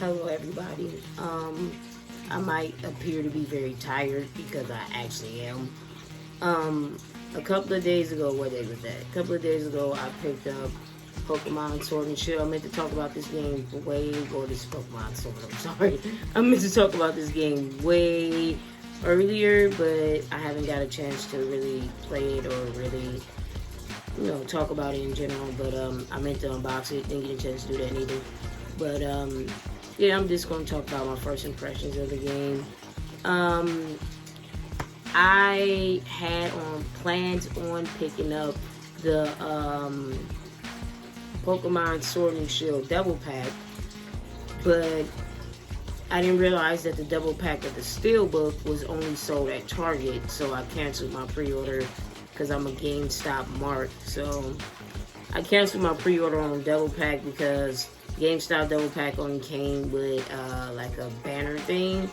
Hello, everybody. I might appear to be very tired because I actually am. A couple of days ago, what day was that? A couple of days ago, I picked up Pokemon Sword and Shield. I meant to talk about this game or this Pokemon Sword, I'm sorry. I meant to talk about this game way earlier, but I haven't got a chance to really play it or really, talk about it in general. But I meant to unbox it, didn't get a chance to do that either. But yeah, I'm just going to talk about my first impressions of the game. I had plans on picking up the Pokemon Sword and Shield Double Pack, but I didn't realize that the double pack of the Steelbook was only sold at Target, so I canceled my pre-order because I'm a GameStop mark. So I canceled my pre-order on double pack because GameStop double pack only came with like a banner thing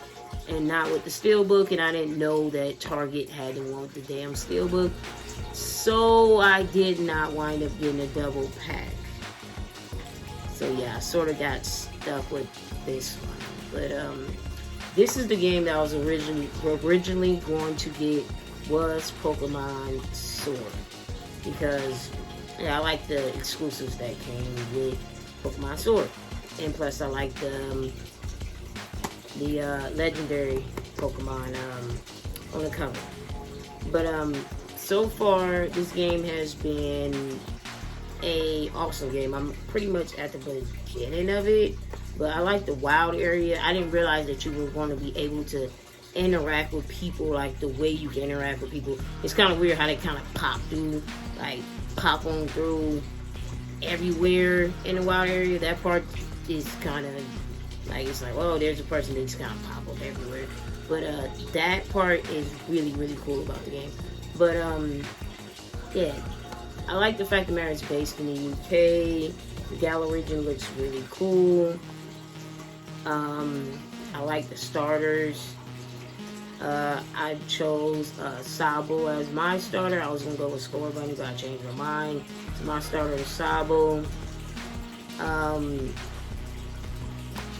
and not with the Steelbook, and I didn't know that Target had to want the damn Steelbook, so I did not wind up getting a double pack. So yeah, I sort of got stuck with this one. But this is the game that I was originally going to get, was Pokemon Sword, because I like the exclusives that came with Pokemon Sword, and plus I like the legendary Pokemon on the cover. But so far this game has been a awesome game. I'm pretty much at the beginning of it, but I like the wild area. I didn't realize that you were going to be able to interact with people like the way you can interact with people. It's kind of weird how they kind of pop on through everywhere in the wild area. That part is kind of like, it's like, oh, there's a person that just kind of pop up everywhere. But that part is really, really cool about the game. But yeah, I like the fact the matter is based in the UK. The Galar region looks really cool. I like the starters. I chose Sabo as my starter. I was going to go with Scorbunny, but I changed my mind. So my starter is Sabo.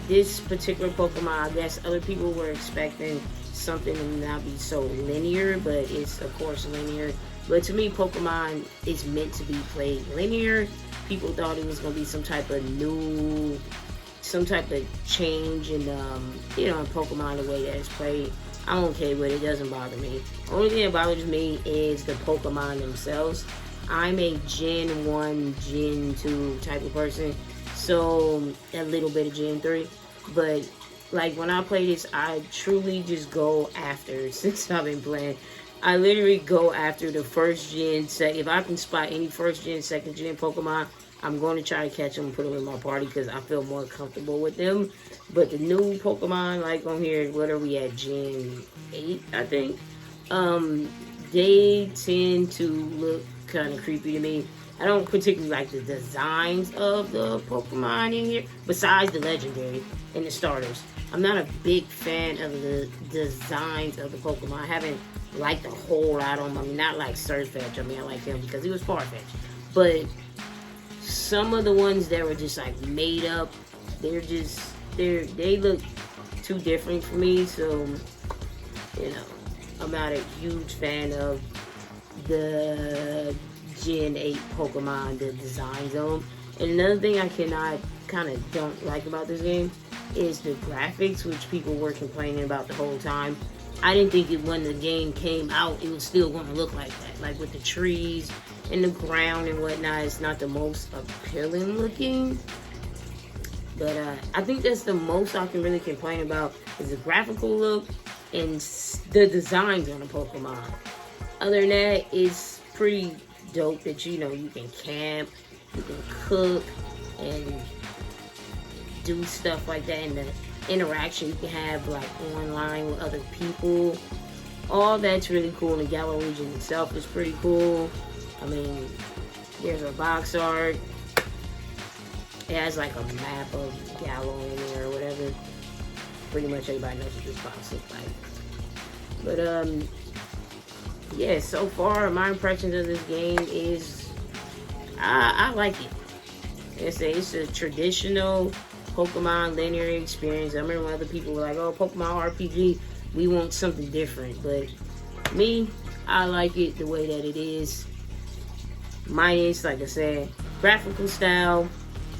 This particular Pokemon, I guess other people were expecting something to not be so linear, but it's of course linear. But to me, Pokemon is meant to be played linear. People thought it was going to be some type of change in, in Pokemon, the way that it's played. I'm okay with it. It doesn't bother me. The only thing that bothers me is the Pokemon themselves. I'm a Gen 1, Gen 2 type of person, so a little bit of Gen 3. But, like, when I play this, I truly just go after, since I've been playing, I literally go after the first gen, if I can spot any first gen, second gen Pokemon, I'm going to try to catch them and put them in my party because I feel more comfortable with them. But the new Pokemon, like on here, what are we at, Gen 8, I think? They tend to look kind of creepy to me. I don't particularly like the designs of the Pokemon in here, besides the legendary and the starters. I'm not a big fan of the designs of the Pokemon. I haven't liked a whole lot of them. I mean, not like Surfetch. I mean, I like him because he was Farfetch. But some of the ones that were just like made up, they look too different for me. So, I'm not a huge fan of the Gen 8 Pokemon, the designs of them. And another thing I don't like about this game is the graphics, which people were complaining about the whole time. I didn't think when the game came out, it was still going to look like that. Like with the trees and the ground and whatnot, it's not the most appealing looking. But I think that's the most I can really complain about is the graphical look and the designs on the Pokemon. Other than that, it's pretty dope that you can camp, you can cook, and do stuff like that, and the interaction you can have like online with other people. All that's really cool. And the Galar region itself is pretty cool. I mean, there's a box art. It has like a map of Galar in there or whatever. Pretty much everybody knows what this box looks like. But yeah, so far my impressions of this game is I like it. It's a traditional Pokemon linear experience. I remember when other people were like, oh, Pokemon RPG, we want something different. But me, I like it the way that it is. Mine is, like I said, graphical style,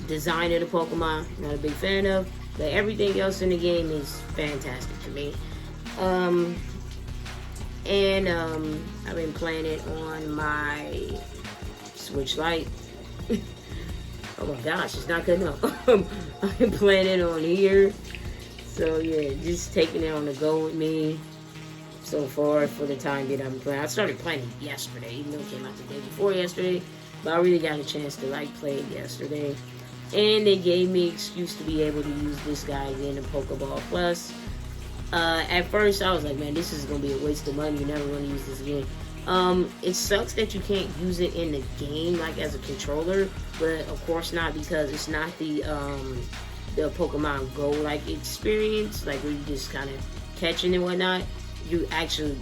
design of the Pokemon, not a big fan of. But everything else in the game is fantastic to me. I've been playing it on my Switch Lite. Oh my gosh, it's not good enough. I've been playing it on here. So yeah, just taking it on the go with me so far for the time that I've been playing. I started playing it yesterday, even though it came out the day before yesterday. But I really got a chance to play it yesterday. And they gave me excuse to be able to use this guy again in Pokeball Plus. At first, I was like, man, this is going to be a waste of money. You're never going to use this again. It sucks that you can't use it in the game, like as a controller. But of course not, because it's not the Pokemon Go experience, like where you just kind of catching and whatnot. You actually,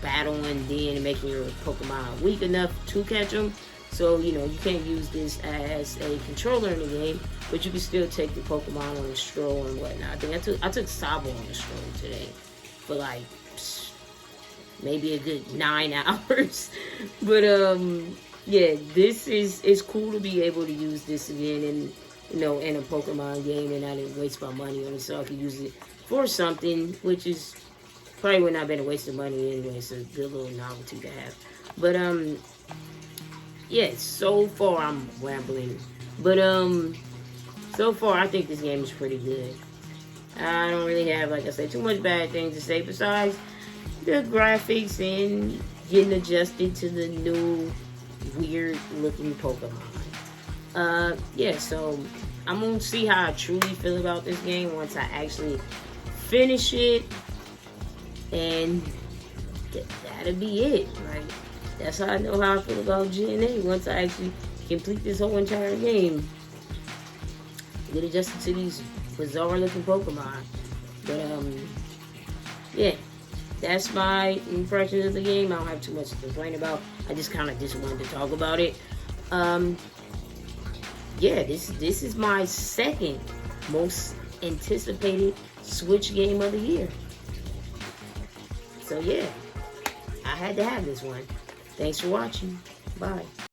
battling then and making your Pokemon weak enough to catch them. So, you can't use this as a controller in the game, but you can still take the Pokemon on a stroll and whatnot. I think I took Sabo on a stroll today for maybe a good 9 hours. But yeah, it's cool to be able to use this again in in a Pokemon game, and I didn't waste my money on it, so I could use it for something, which is probably would not have been a waste of money anyway. It's a good little novelty to have. But yeah, so far I'm rambling, but so far I think this game is pretty good. I don't really have, like I said, too much bad things to say besides the graphics and getting adjusted to the new weird looking Pokemon. Yeah, so I'm gonna see how I truly feel about this game once I actually finish it, and that'll be it. That's how I know how I feel about GNA once I actually complete this whole entire game. Get adjusted to these bizarre looking Pokemon. But yeah, that's my impression of the game. I don't have too much to complain about. I just kind of wanted to talk about it. Yeah, this is my second most anticipated Switch game of the year. So yeah, I had to have this one. Thanks for watching. Bye.